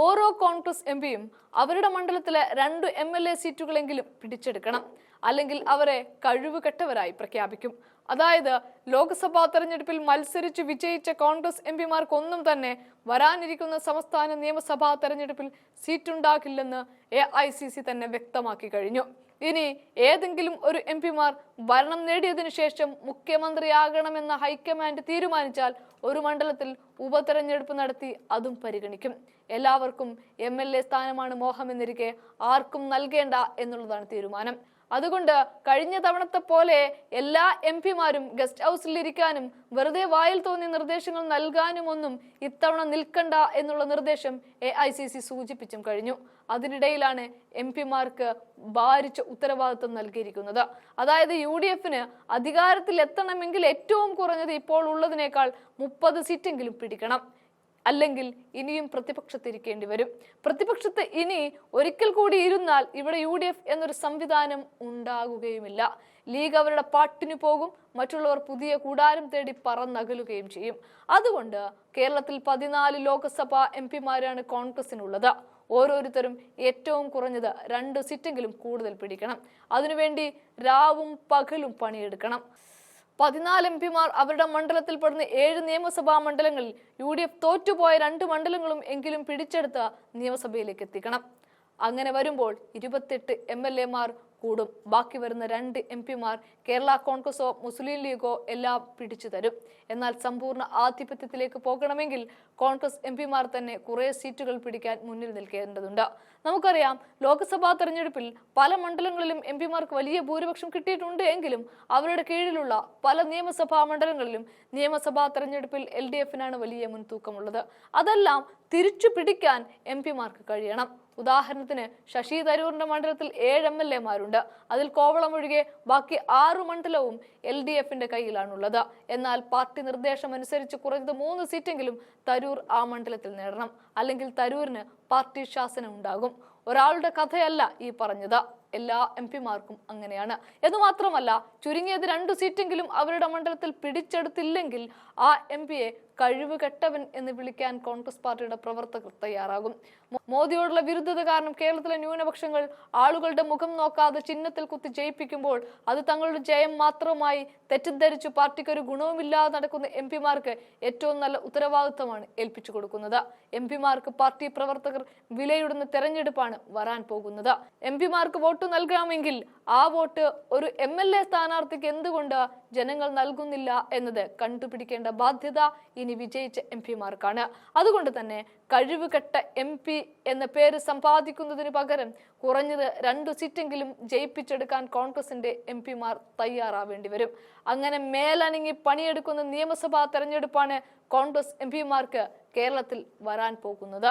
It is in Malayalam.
ഓരോ കോൺഗ്രസ് എംപിയും അവരുടെ മണ്ഡലത്തിലെ 2 MLA സീറ്റുകളെങ്കിലും പിടിച്ചെടുക്കണം. അല്ലെങ്കിൽ അവരെ കഴിവുകെട്ടവരായി പ്രഖ്യാപിക്കും. അതായത് ലോക്സഭാ തെരഞ്ഞെടുപ്പിൽ മത്സരിച്ച് വിജയിച്ച കോൺഗ്രസ് എംപിമാർക്കൊന്നും തന്നെ വരാനിരിക്കുന്ന സംസ്ഥാന നിയമസഭാ തെരഞ്ഞെടുപ്പിൽ സീറ്റുണ്ടാകില്ലെന്ന് AICC തന്നെ വ്യക്തമാക്കി കഴിഞ്ഞു. ഇനി ഏതെങ്കിലും ഒരു എംപിമാർ ഭരണം നേടിയതിനു ശേഷം മുഖ്യമന്ത്രിയാകണമെന്ന ഹൈക്കമാൻഡ് തീരുമാനിച്ചാൽ ഒരു മണ്ഡലത്തിൽ ഉപതെരഞ്ഞെടുപ്പ് നടത്തി അതും പരിഗണിക്കും. എല്ലാവർക്കും MLA സ്ഥാനമാണ് മോഹമെന്നിരിക്കെ ആർക്കും നൽകേണ്ട എന്നുള്ളതാണ് തീരുമാനം. അതുകൊണ്ട് കഴിഞ്ഞ തവണത്തെ പോലെ എല്ലാ എംപിമാരും ഗസ്റ്റ് ഹൗസിലിരിക്കാനും വെറുതെ വായിൽ തോന്നിയ നിർദ്ദേശങ്ങൾ നൽകാനുമൊന്നും ഇത്തവണ നിൽക്കണ്ട എന്നുള്ള നിർദ്ദേശം AICC സൂചിപ്പിച്ചും കഴിഞ്ഞു. അതിനിടയിലാണ് എംപിമാർക്ക് ഭാരിച്ച ഉത്തരവാദിത്വം നൽകിയിരിക്കുന്നത്. അതായത് UDFന് അധികാരത്തിൽ എത്തണമെങ്കിൽ ഏറ്റവും കുറഞ്ഞത് ഇപ്പോൾ ഉള്ളതിനേക്കാൾ 30 സീറ്റെങ്കിലും പിടിക്കണം. അല്ലെങ്കിൽ ഇനിയും പ്രതിപക്ഷത്തിരിക്കേണ്ടി വരും. പ്രതിപക്ഷത്ത് ഇനി ഒരിക്കൽ കൂടി ഇരുന്നാൽ ഇവിടെ UDF എന്നൊരു സംവിധാനം ഉണ്ടാകുകയുമില്ല. ലീഗ് അവരുടെ പാട്ടിന് പോകും, മറ്റുള്ളവർ പുതിയ കൂടാരം തേടി പറന്നകലുകയും ചെയ്യും. അതുകൊണ്ട് കേരളത്തിൽ 14 ലോക്സഭാ MPമാരാണ് കോൺഗ്രസിനുള്ളത്. ഓരോരുത്തരും ഏറ്റവും കുറഞ്ഞത് 2 സീറ്റെങ്കിലും കൂടുതൽ പിടിക്കണം. അതിനുവേണ്ടി രാവും പകലും പണിയെടുക്കണം. 14 MPമാർ അവരുടെ മണ്ഡലത്തിൽപ്പെടുന്ന 7 നിയമസഭാ മണ്ഡലങ്ങളിൽ UDF തോറ്റുപോയ 2 മണ്ഡലങ്ങളും എങ്കിലും പിടിച്ചെടുത്ത് നിയമസഭയിലേക്ക് എത്തിക്കണം. അങ്ങനെ വരുമ്പോൾ 28 MLAമാർ കൂടും. ബാക്കി വരുന്ന 2 MPമാർ കേരള കോൺഗ്രസോ മുസ്ലിം ലീഗോ എല്ലാം പിടിച്ചു തരും. എന്നാൽ സമ്പൂർണ്ണ ആധിപത്യത്തിലേക്ക് പോകണമെങ്കിൽ കോൺഗ്രസ് MPമാർ തന്നെ കുറെ സീറ്റുകൾ പിടിക്കാൻ മുന്നിൽ നിൽക്കേണ്ടതുണ്ട്. നമുക്കറിയാം, ലോക്സഭാ തെരഞ്ഞെടുപ്പിൽ പല മണ്ഡലങ്ങളിലും MPമാർക്ക് വലിയ ഭൂരിപക്ഷം കിട്ടിയിട്ടുണ്ട്. എങ്കിലും അവരുടെ കീഴിലുള്ള പല നിയമസഭാ മണ്ഡലങ്ങളിലും നിയമസഭാ തെരഞ്ഞെടുപ്പിൽ LDFനാണ് വലിയ മുൻതൂക്കമുള്ളത്. അതെല്ലാം തിരിച്ചു പിടിക്കാൻ MPമാർക്ക് കഴിയണം. ഉദാഹരണത്തിന് ശശി തരൂരിന്റെ മണ്ഡലത്തിൽ 7 MLAമാരുണ്ട്. അതിൽ കോവളം ഒഴികെ ബാക്കി 6 മണ്ഡലവും LDFന്റെ കയ്യിലാണുള്ളത്. എന്നാൽ പാർട്ടി നിർദ്ദേശം അനുസരിച്ച് കുറഞ്ഞത് 3 സീറ്റെങ്കിലും തരൂർ ആ മണ്ഡലത്തിൽ നേടണം. അല്ലെങ്കിൽ തരൂരിന് പാർട്ടി ശാസനം ഉണ്ടാകും. ഒരാളുടെ കഥയല്ല ഈ പറഞ്ഞത്, എല്ലാ MPമാർക്കും അങ്ങനെയാണ്. എന്ന് മാത്രമല്ല, ചുരുങ്ങിയത് 2 സീറ്റെങ്കിലും അവരുടെ മണ്ഡലത്തിൽ പിടിച്ചെടുത്തില്ലെങ്കിൽ ആ MPയെ കഴിവുകെട്ടവൻ എന്ന് വിളിക്കാൻ കോൺഗ്രസ് പാർട്ടിയുടെ പ്രവർത്തകർ തയ്യാറാകും. മോദിയോടുള്ള വിരുദ്ധത കാരണം കേരളത്തിലെ ന്യൂനപക്ഷങ്ങൾ ആളുകളുടെ മുഖം നോക്കാതെ ചിഹ്നത്തിൽ കുത്തി ജയിപ്പിക്കുമ്പോൾ അത് തങ്ങളുടെ ജയം മാത്രമായി തെറ്റിദ്ധരിച്ചു പാർട്ടിക്ക് ഒരു ഗുണവുമില്ലാതെ നടക്കുന്ന MPമാർക്ക് ഏറ്റവും നല്ല ഉത്തരവാദിത്വമാണ് ഏൽപ്പിച്ചു കൊടുക്കുന്നത്. MPമാർക്ക് പാർട്ടി പ്രവർത്തകർ വിലയിടുന്ന തെരഞ്ഞെടുപ്പാണ് വരാൻ പോകുന്നത്. MPമാർക്ക് വോട്ട് നൽകാമെങ്കിൽ ആ വോട്ട് ഒരു MLA സ്ഥാനാർത്ഥിക്ക് എന്തുകൊണ്ട് ജനങ്ങൾ നൽകുന്നില്ല എന്നത് കണ്ടുപിടിക്കേണ്ട ബാധ്യത ഇനി വിജയിച്ച MPമാർക്കാണ്. അതുകൊണ്ട് തന്നെ കഴിവുകെട്ട MP എന്ന പേര് സമ്പാദിക്കുന്നതിന് പകരം കുറഞ്ഞത് 2 സീറ്റെങ്കിലും ജയിപ്പിച്ചെടുക്കാൻ കോൺഗ്രസിന്റെ MPമാർ തയ്യാറാവേണ്ടി വരും. അങ്ങനെ മേലനങ്ങി പണിയെടുക്കുന്ന നിയമസഭാ തെരഞ്ഞെടുപ്പാണ് കോൺഗ്രസ് MPമാർക്ക് കേരളത്തിൽ വരാൻ പോകുന്നത്.